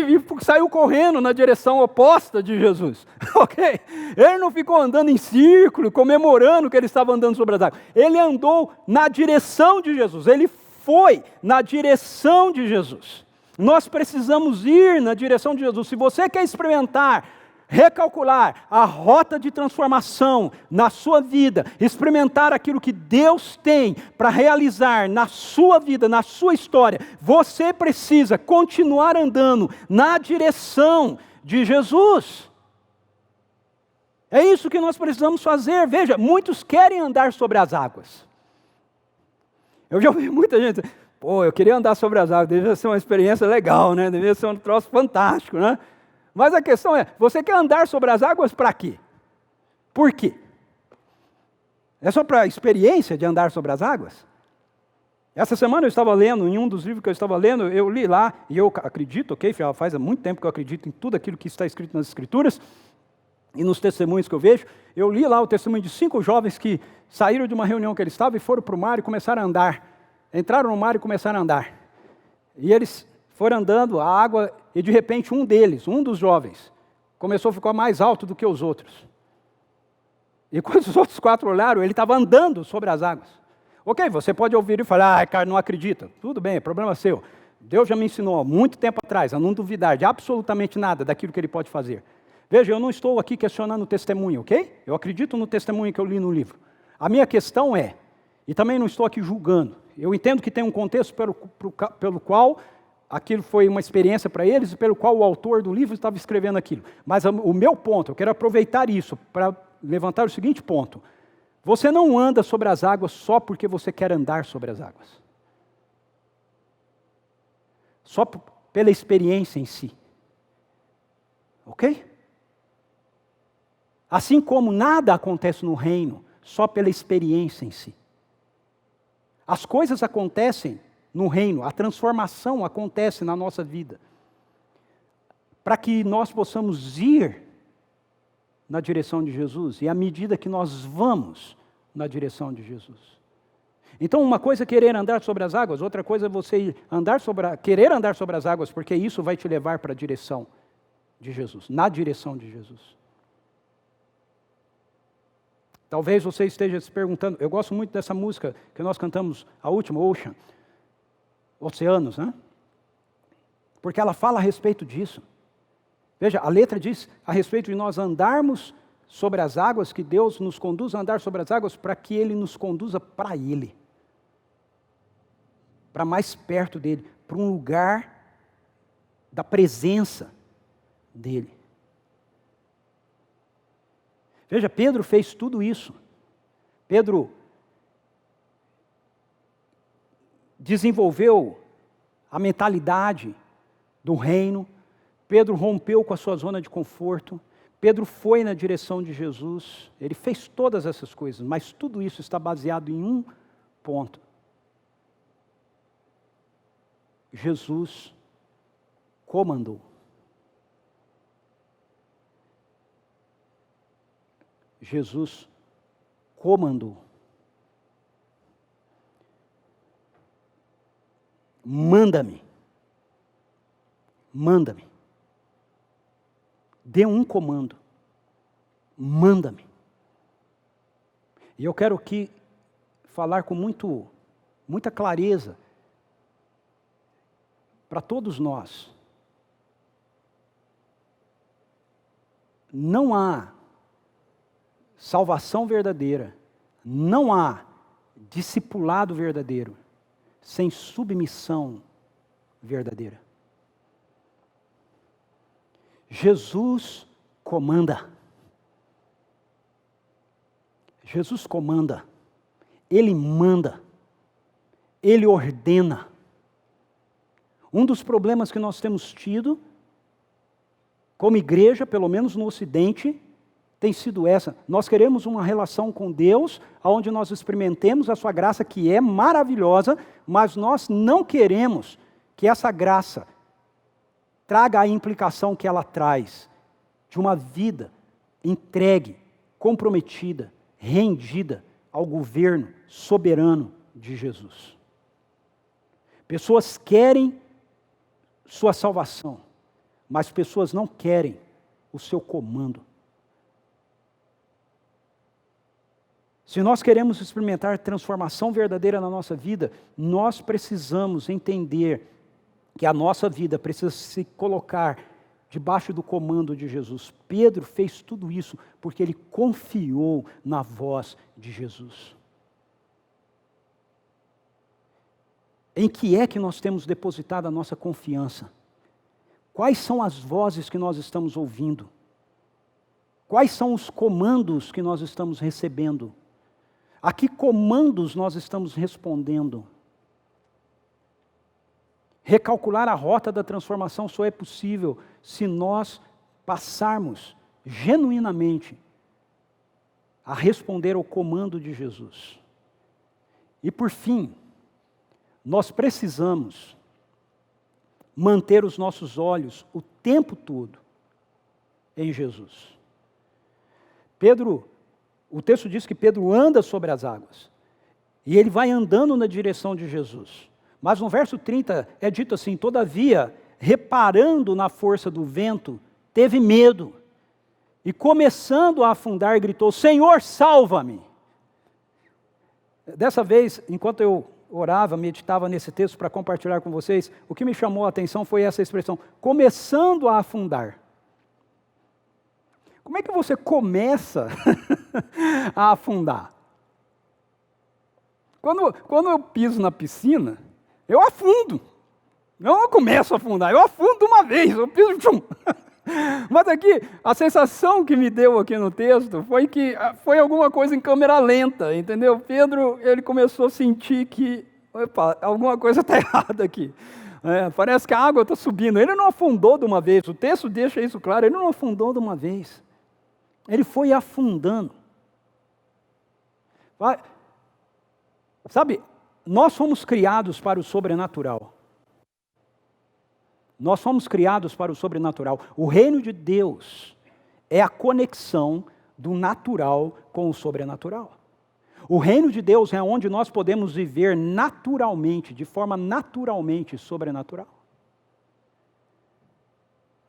e saiu correndo na direção oposta de Jesus, ok? Ele não ficou andando em círculo, comemorando que ele estava andando sobre as águas, ele andou na direção de Jesus, ele foi na direção de Jesus. Nós precisamos ir na direção de Jesus. Se você quer experimentar, recalcular a rota de transformação na sua vida, experimentar aquilo que Deus tem para realizar na sua vida, na sua história, você precisa continuar andando na direção de Jesus. É isso que nós precisamos fazer. Veja, muitos querem andar sobre as águas. Eu já ouvi muita gente dizer, pô, eu queria andar sobre as águas, devia ser uma experiência legal, né? Devia ser um troço fantástico, né? Mas a questão é, você quer andar sobre as águas para quê? Por quê? É só para a experiência de andar sobre as águas? Essa semana eu estava lendo, em um dos livros que eu estava lendo, eu li lá, e eu acredito, ok? Faz muito tempo que eu acredito em tudo aquilo que está escrito nas Escrituras, e nos testemunhos que eu vejo, eu li lá o testemunho de 5 jovens que saíram de uma reunião que eles estavam e foram para o mar e começaram a andar. Entraram no mar e começaram a andar. E eles foram andando, a água, e de repente um deles, um dos jovens, começou a ficar mais alto do que os outros. E quando os outros 4 olharam, ele estava andando sobre as águas. Ok, você pode ouvir e falar, cara, não acredita. Tudo bem, é problema seu. Deus já me ensinou há muito tempo atrás a não duvidar de absolutamente nada daquilo que Ele pode fazer. Veja, eu não estou aqui questionando o testemunho, ok? Eu acredito no testemunho que eu li no livro. A minha questão é, e também não estou aqui julgando, eu entendo que tem um contexto pelo qual aquilo foi uma experiência para eles e pelo qual o autor do livro estava escrevendo aquilo. Mas o meu ponto, eu quero aproveitar isso para levantar o seguinte ponto. Você não anda sobre as águas só porque você quer andar sobre as águas. Só pela experiência em si. Ok? Assim como nada acontece no reino, só pela experiência em si. As coisas acontecem no reino, a transformação acontece na nossa vida, para que nós possamos ir na direção de Jesus, e à medida que nós vamos na direção de Jesus. Então uma coisa é querer andar sobre as águas, outra coisa é você querer andar sobre as águas, porque isso vai te levar para a direção de Jesus, na direção de Jesus. Talvez você esteja se perguntando, eu gosto muito dessa música que nós cantamos, a última, Ocean, Oceanos, né? Porque ela fala a respeito disso. Veja, a letra diz a respeito de nós andarmos sobre as águas, que Deus nos conduz a andar sobre as águas para que Ele nos conduza para Ele. Para mais perto dEle, para um lugar da presença dEle. Veja, Pedro fez tudo isso. Pedro desenvolveu a mentalidade do reino. Pedro rompeu com a sua zona de conforto. Pedro foi na direção de Jesus. Ele fez todas essas coisas, mas tudo isso está baseado em um ponto. Jesus comandou. Jesus comandou. Manda-me. Manda-me. Dê um comando. Manda-me. E eu quero aqui falar com muita clareza para todos nós. Não há salvação verdadeira, não há discipulado verdadeiro sem submissão verdadeira. Jesus comanda. Jesus comanda. Ele manda. Ele ordena. Um dos problemas que nós temos tido como igreja, pelo menos no Ocidente, tem sido essa. Nós queremos uma relação com Deus, onde nós experimentemos a sua graça, que é maravilhosa, mas nós não queremos que essa graça traga a implicação que ela traz, de uma vida entregue, comprometida, rendida ao governo soberano de Jesus. Pessoas querem sua salvação, mas pessoas não querem o seu comando. Se nós queremos experimentar transformação verdadeira na nossa vida, nós precisamos entender que a nossa vida precisa se colocar debaixo do comando de Jesus. Pedro fez tudo isso porque ele confiou na voz de Jesus. Em que é que nós temos depositado a nossa confiança? Quais são as vozes que nós estamos ouvindo? Quais são os comandos que nós estamos recebendo? A que comandos nós estamos respondendo? Recalcular a rota da transformação só é possível se nós passarmos genuinamente a responder ao comando de Jesus. E por fim, nós precisamos manter os nossos olhos o tempo todo em Jesus. O texto diz que Pedro anda sobre as águas. E ele vai andando na direção de Jesus. Mas no verso 30 é dito assim: todavia, reparando na força do vento, teve medo. E começando a afundar, gritou: Senhor, salva-me! Dessa vez, enquanto eu orava, meditava nesse texto para compartilhar com vocês, o que me chamou a atenção foi essa expressão: começando a afundar. Como é que você começa a afundar? Quando eu piso na piscina, eu afundo. Eu não começo a afundar, eu afundo de uma vez, eu piso, tchum. Mas aqui, a sensação que me deu aqui no texto foi que foi alguma coisa em câmera lenta, entendeu? Pedro, ele começou a sentir que, opa, alguma coisa está errada aqui. Parece que a água está subindo. Ele não afundou de uma vez, o texto deixa isso claro, ele não afundou de uma vez. Ele foi afundando. Sabe, nós fomos criados para o sobrenatural. Nós fomos criados para o sobrenatural. O reino de Deus é a conexão do natural com o sobrenatural. O reino de Deus é onde nós podemos viver naturalmente, de forma naturalmente sobrenatural.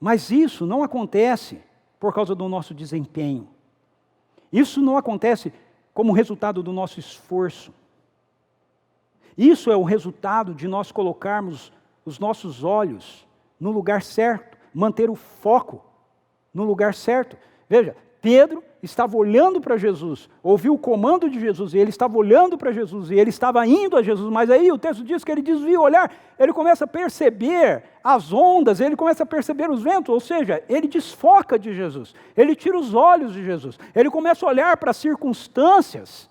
Mas isso não acontece por causa do nosso desempenho. Isso não acontece como resultado do nosso esforço. Isso é o resultado de nós colocarmos os nossos olhos no lugar certo, manter o foco no lugar certo. Veja, Pedro estava olhando para Jesus, ouviu o comando de Jesus, e ele estava olhando para Jesus, e ele estava indo a Jesus, mas aí o texto diz que ele desvia o olhar, ele começa a perceber as ondas, ele começa a perceber os ventos, ou seja, ele desfoca de Jesus, ele tira os olhos de Jesus, ele começa a olhar para as circunstâncias,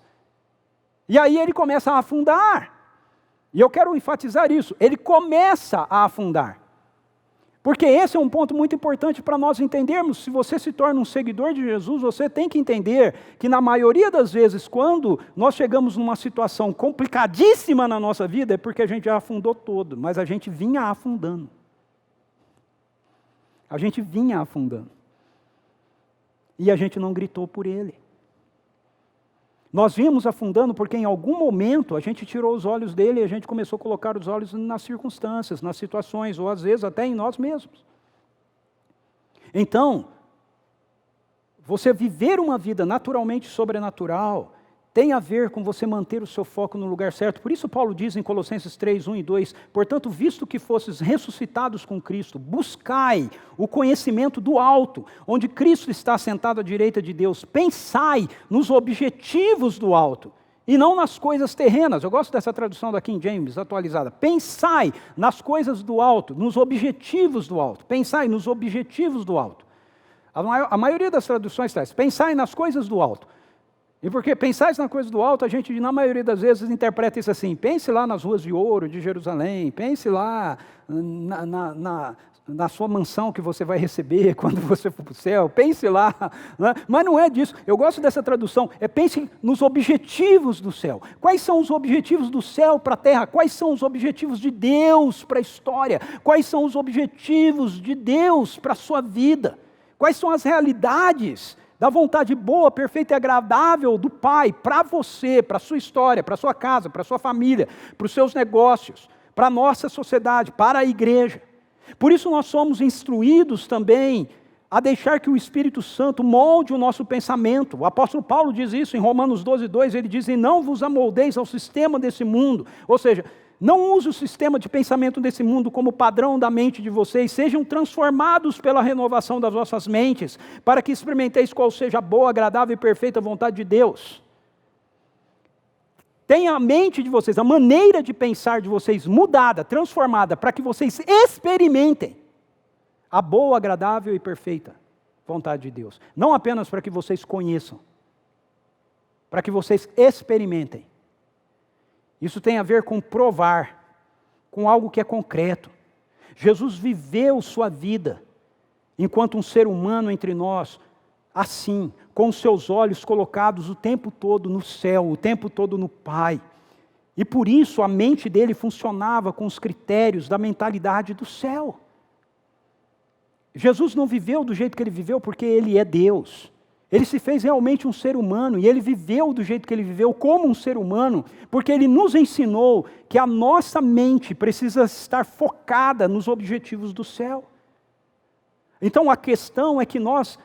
e aí ele começa a afundar. E eu quero enfatizar isso, ele começa a afundar. Porque esse é um ponto muito importante para nós entendermos. Se você se torna um seguidor de Jesus, você tem que entender que na maioria das vezes, quando nós chegamos numa situação complicadíssima na nossa vida, é porque a gente já afundou todo, mas a gente vinha afundando. A gente vinha afundando. E a gente não gritou por ele. Nós vimos afundando porque em algum momento a gente tirou os olhos dele e a gente começou a colocar os olhos nas circunstâncias, nas situações, ou às vezes até em nós mesmos. Então, você viver uma vida naturalmente sobrenatural tem a ver com você manter o seu foco no lugar certo. Por isso Paulo diz em Colossenses 3, 1 e 2, portanto, visto que fostes ressuscitados com Cristo, buscai o conhecimento do alto, onde Cristo está sentado à direita de Deus. Pensai nos objetivos do alto, e não nas coisas terrenas. Eu gosto dessa tradução da King James, atualizada. Pensai nas coisas do alto, nos objetivos do alto. Pensai nos objetivos do alto. A maioria das traduções traz, pensai nas coisas do alto. E porque pensais na coisa do alto, a gente, na maioria das vezes, interpreta isso assim: pense lá nas ruas de ouro de Jerusalém, pense lá na sua mansão que você vai receber quando você for para o céu, pense lá. Né? Mas não é disso. Eu gosto dessa tradução, pense nos objetivos do céu. Quais são os objetivos do céu para a terra? Quais são os objetivos de Deus para a história? Quais são os objetivos de Deus para a sua vida? Quais são as realidades da vontade boa, perfeita e agradável do Pai, para você, para a sua história, para a sua casa, para a sua família, para os seus negócios, para a nossa sociedade, para a igreja. Por isso nós somos instruídos também a deixar que o Espírito Santo molde o nosso pensamento. O apóstolo Paulo diz isso em Romanos 12:2, ele diz: e não vos amoldeis ao sistema desse mundo. Ou seja, não use o sistema de pensamento desse mundo como padrão da mente de vocês, sejam transformados pela renovação das vossas mentes, para que experimenteis qual seja a boa, agradável e perfeita vontade de Deus. Tenha a mente de vocês, a maneira de pensar de vocês mudada, transformada, para que vocês experimentem a boa, agradável e perfeita vontade de Deus. Não apenas para que vocês conheçam, para que vocês experimentem. Isso tem a ver com provar, com algo que é concreto. Jesus viveu sua vida enquanto um ser humano entre nós, assim, com os seus olhos colocados o tempo todo no céu, o tempo todo no Pai. E por isso a mente dele funcionava com os critérios da mentalidade do céu. Jesus não viveu do jeito que ele viveu porque ele é Deus. Ele se fez realmente um ser humano e ele viveu do jeito que ele viveu como um ser humano, porque ele nos ensinou que a nossa mente precisa estar focada nos objetivos do céu. Então a questão é que nós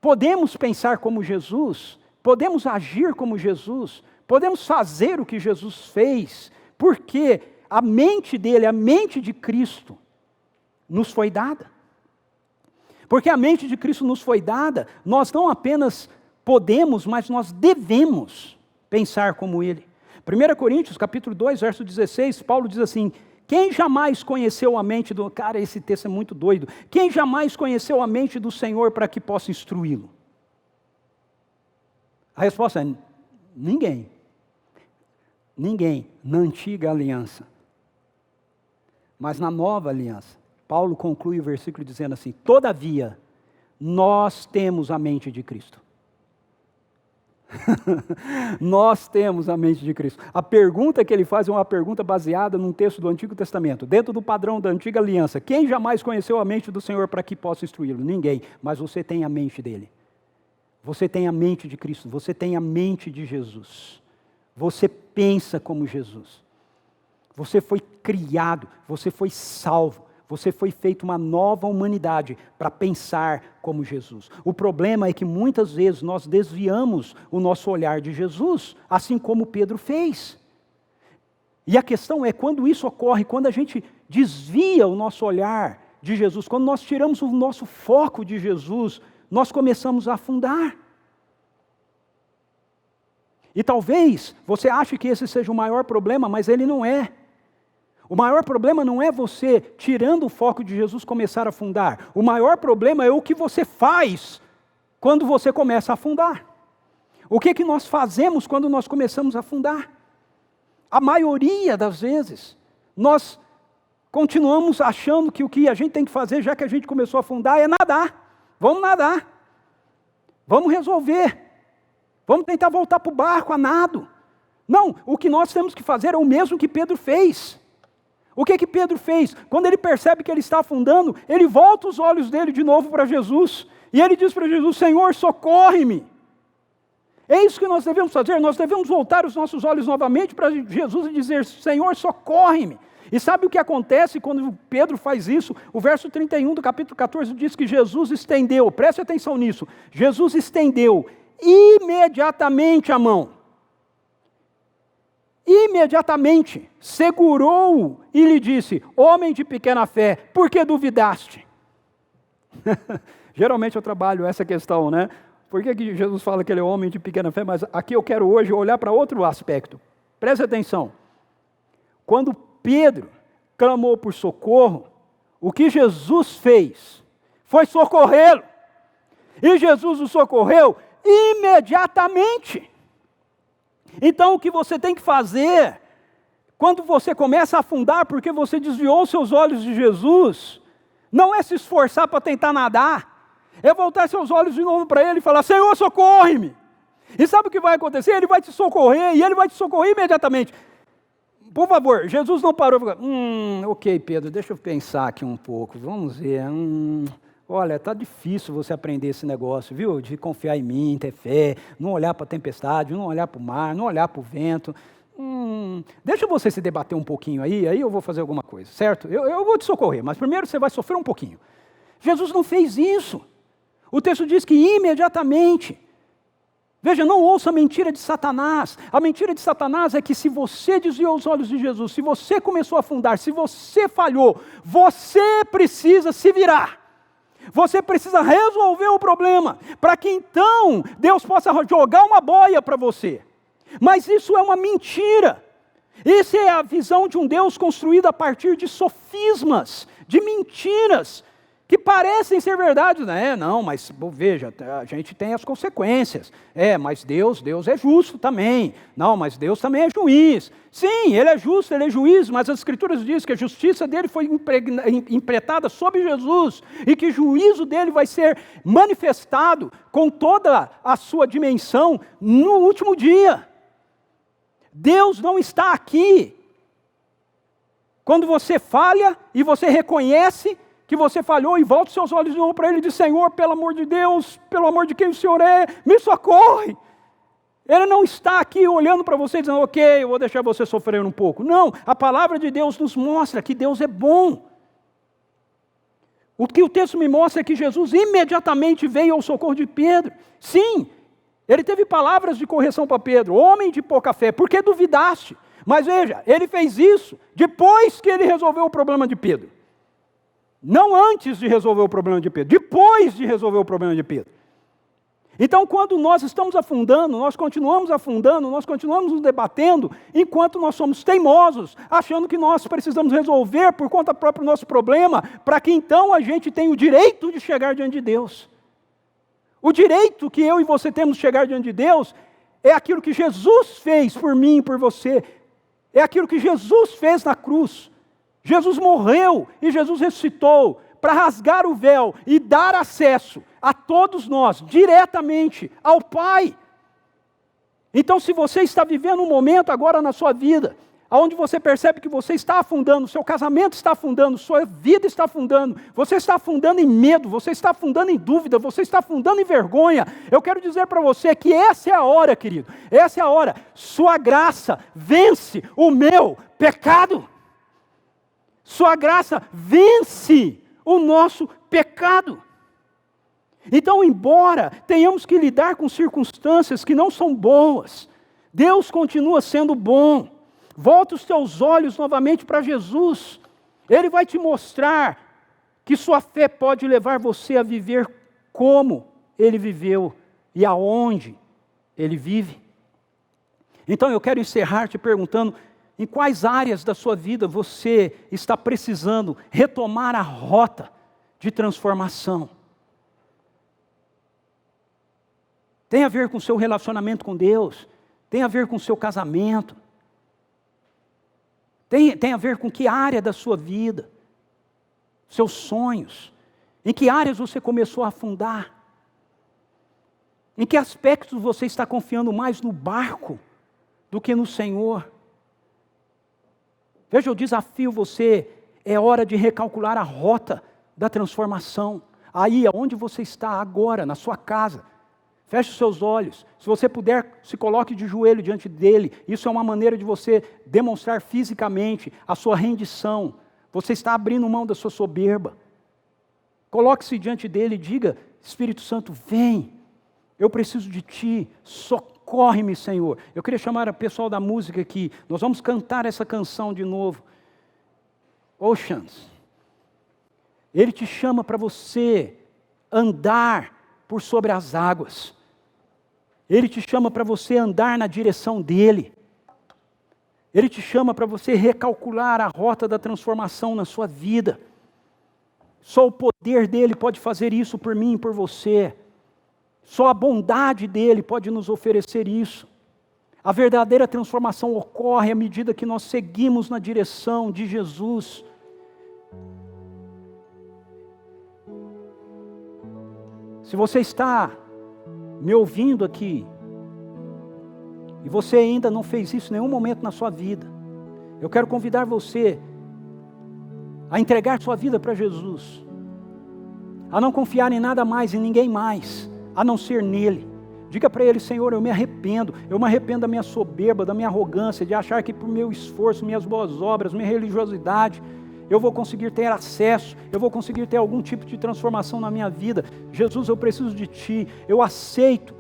podemos pensar como Jesus, podemos agir como Jesus, podemos fazer o que Jesus fez, porque a mente dele, a mente de Cristo, nos foi dada. Porque a mente de Cristo nos foi dada, nós não apenas podemos, mas nós devemos pensar como Ele. 1 Coríntios, capítulo 2, verso 16, Paulo diz assim: quem jamais conheceu a mente do... Cara, esse texto é muito doido. Quem jamais conheceu a mente do Senhor para que possa instruí-lo? A resposta é: ninguém. Ninguém, na antiga aliança. Mas na nova aliança, Paulo conclui o versículo dizendo assim: todavia, nós temos a mente de Cristo. Nós temos a mente de Cristo. A pergunta que ele faz é uma pergunta baseada num texto do Antigo Testamento, dentro do padrão da antiga aliança. Quem jamais conheceu a mente do Senhor para que possa instruí-lo? Ninguém, mas você tem a mente dele. Você tem a mente de Cristo, você tem a mente de Jesus. Você pensa como Jesus. Você foi criado, você foi salvo. Você foi feito uma nova humanidade para pensar como Jesus. O problema é que muitas vezes nós desviamos o nosso olhar de Jesus, assim como Pedro fez. E a questão é, quando isso ocorre, quando a gente desvia o nosso olhar de Jesus, quando nós tiramos o nosso foco de Jesus, nós começamos a afundar. E talvez você ache que esse seja o maior problema, mas ele não é. O maior problema não é você, tirando o foco de Jesus, começar a afundar. O maior problema é o que você faz quando você começa a afundar. O que nós fazemos quando nós começamos a afundar? A maioria das vezes, nós continuamos achando que o que a gente tem que fazer, já que a gente começou a afundar, é nadar. Vamos nadar. Vamos resolver. Vamos tentar voltar para o barco a nado. Não, o que nós temos que fazer é o mesmo que Pedro fez. O que Pedro fez? Quando ele percebe que ele está afundando, ele volta os olhos dele de novo para Jesus. E ele diz para Jesus: Senhor, socorre-me. É isso que nós devemos fazer. Nós devemos voltar os nossos olhos novamente para Jesus e dizer: Senhor, socorre-me. E sabe o que acontece quando Pedro faz isso? O verso 31 do capítulo 14 diz que Jesus estendeu, preste atenção nisso, Jesus estendeu imediatamente a mão. Imediatamente segurou-o e lhe disse: homem de pequena fé, por que duvidaste? Geralmente eu trabalho essa questão, né? Por que Jesus fala que ele é homem de pequena fé? Mas aqui eu quero hoje olhar para outro aspecto. Preste atenção. Quando Pedro clamou por socorro, o que Jesus fez foi socorrê-lo. E Jesus o socorreu imediatamente. Então o que você tem que fazer, quando você começa a afundar porque você desviou seus olhos de Jesus, não é se esforçar para tentar nadar, é voltar seus olhos de novo para Ele e falar: Senhor, socorre-me. E sabe o que vai acontecer? Ele vai te socorrer e Ele vai te socorrer imediatamente. Por favor, Jesus não parou e falou: ok, Pedro, deixa eu pensar aqui um pouco, vamos ver, olha, está difícil você aprender esse negócio, viu? De confiar em mim, ter fé, não olhar para a tempestade, não olhar para o mar, não olhar para o vento. Deixa você se debater um pouquinho aí eu vou fazer alguma coisa, certo? Eu vou te socorrer, mas primeiro você vai sofrer um pouquinho. Jesus não fez isso. O texto diz que imediatamente. Veja, não ouça a mentira de Satanás. A mentira de Satanás é que se você desviou os olhos de Jesus, se você começou a afundar, se você falhou, você precisa se virar. Você precisa resolver o problema, para que então Deus possa jogar uma boia para você. Mas isso é uma mentira. Essa é a visão de um Deus construído a partir de sofismas, de mentiras, que parecem ser verdade, né? Não, mas veja, a gente tem as consequências. Mas Deus é justo também. Não, mas Deus também é juiz. Sim, Ele é justo, Ele é juiz, mas as Escrituras dizem que a justiça dele foi impretada sobre Jesus e que o juízo dele vai ser manifestado com toda a sua dimensão no último dia. Deus não está aqui quando você falha e você reconhece que você falhou e volta os seus olhos de novo para Ele e diz: Senhor, pelo amor de Deus, pelo amor de quem o Senhor é, me socorre. Ele não está aqui olhando para você dizendo: ok, eu vou deixar você sofrer um pouco. Não, a palavra de Deus nos mostra que Deus é bom. O que o texto me mostra é que Jesus imediatamente veio ao socorro de Pedro. Sim, Ele teve palavras de correção para Pedro: homem de pouca fé, por que duvidaste? Mas veja, Ele fez isso depois que Ele resolveu o problema de Pedro. Não antes de resolver o problema de Pedro, depois de resolver o problema de Pedro. Então, quando nós estamos afundando, nós continuamos nos debatendo, enquanto nós somos teimosos, achando que nós precisamos resolver por conta própria o nosso problema, para que então a gente tenha o direito de chegar diante de Deus. O direito que eu e você temos de chegar diante de Deus é aquilo que Jesus fez por mim e por você, é aquilo que Jesus fez na cruz. Jesus morreu e Jesus ressuscitou para rasgar o véu e dar acesso a todos nós, diretamente ao Pai. Então, se você está vivendo um momento agora na sua vida, onde você percebe que você está afundando, seu casamento está afundando, sua vida está afundando, você está afundando em medo, você está afundando em dúvida, você está afundando em vergonha, eu quero dizer para você que essa é a hora, querido, essa é a hora. Sua graça vence o meu pecado. Sua graça vence o nosso pecado. Então, embora tenhamos que lidar com circunstâncias que não são boas, Deus continua sendo bom. Volta os teus olhos novamente para Jesus. Ele vai te mostrar que sua fé pode levar você a viver como Ele viveu e aonde Ele vive. Então, eu quero encerrar te perguntando: em quais áreas da sua vida você está precisando retomar a rota de transformação? Tem a ver com o seu relacionamento com Deus, tem a ver com o seu casamento, tem a ver com que área da sua vida, seus sonhos, em que áreas você começou a afundar, em que aspectos você está confiando mais no barco do que no Senhor. Veja, eu desafio você, é hora de recalcular a rota da transformação. Aí, aonde você está agora, na sua casa, feche os seus olhos. Se você puder, se coloque de joelho diante dele. Isso é uma maneira de você demonstrar fisicamente a sua rendição. Você está abrindo mão da sua soberba. Coloque-se diante dele e diga: Espírito Santo, vem, eu preciso de ti, socorre-me, Senhor. Eu queria chamar o pessoal da música aqui. Nós vamos cantar essa canção de novo. Oceans. Ele te chama para você andar por sobre as águas. Ele te chama para você andar na direção dele. Ele te chama para você recalcular a rota da transformação na sua vida. Só o poder dele pode fazer isso por mim e por você. Só a bondade dele pode nos oferecer isso. A verdadeira transformação ocorre à medida que nós seguimos na direção de Jesus. Se você está me ouvindo aqui, e você ainda não fez isso em nenhum momento na sua vida, eu quero convidar você a entregar sua vida para Jesus, a não confiar em nada mais, em ninguém mais, a não ser nele. Diga para Ele: Senhor, eu me arrependo da minha soberba, da minha arrogância, de achar que por meu esforço, minhas boas obras, minha religiosidade, eu vou conseguir ter acesso, eu vou conseguir ter algum tipo de transformação na minha vida. Jesus, eu preciso de Ti, eu aceito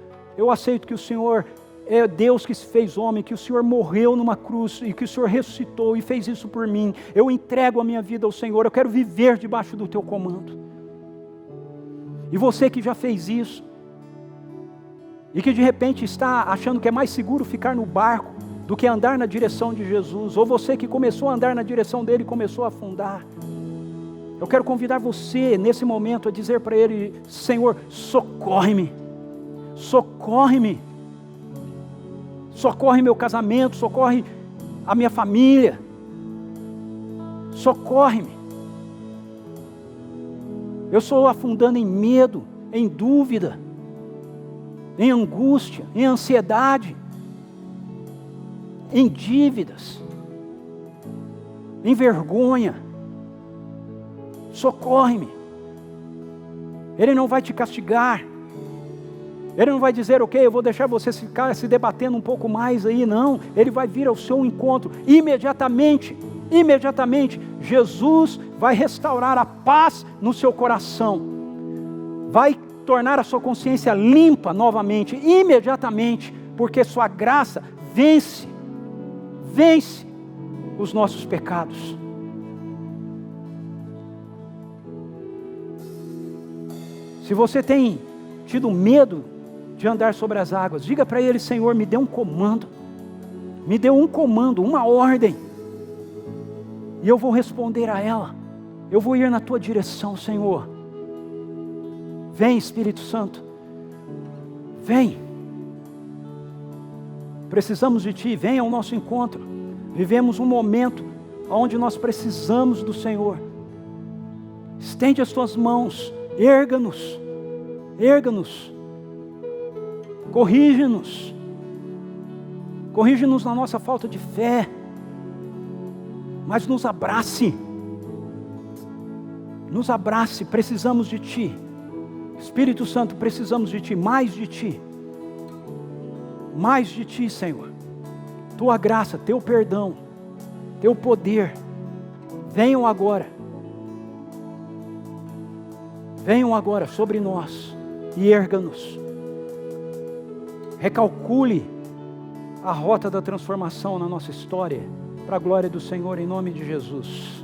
que o Senhor é Deus que se fez homem, que o Senhor morreu numa cruz e que o Senhor ressuscitou e fez isso por mim. Eu entrego a minha vida ao Senhor, eu quero viver debaixo do Teu comando. E você que já fez isso, e que de repente está achando que é mais seguro ficar no barco do que andar na direção de Jesus, ou você que começou a andar na direção dele e começou a afundar, eu quero convidar você nesse momento a dizer para Ele: Senhor, socorre-me, socorre-me, socorre meu casamento, socorre a minha família, socorre-me. Eu estou afundando em medo, em dúvida, em angústia, em ansiedade, em dívidas, em vergonha. Socorre-me. Ele não vai te castigar. Ele não vai dizer: ok, eu vou deixar você ficar se debatendo um pouco mais aí. Não, Ele vai vir ao seu encontro imediatamente. Imediatamente, Jesus vai restaurar a paz no seu coração. Vai tornar a sua consciência limpa novamente, imediatamente, porque sua graça vence os nossos pecados. Se você tem tido medo de andar sobre as águas, diga para Ele: Senhor, me dê um comando, uma ordem, e eu vou responder a ela, eu vou ir na Tua direção, Senhor. Vem, Espírito Santo, vem. Precisamos de Ti, vem ao nosso encontro. Vivemos um momento onde nós precisamos do Senhor. Estende as Tuas mãos, erga-nos, corrige-nos na nossa falta de fé, mas nos abrace, precisamos de Ti. Espírito Santo, precisamos de Ti, mais de Ti, Senhor. Tua graça, Teu perdão, Teu poder, venham agora sobre nós e erga-nos. Recalcule a rota da transformação na nossa história, para a glória do Senhor, em nome de Jesus.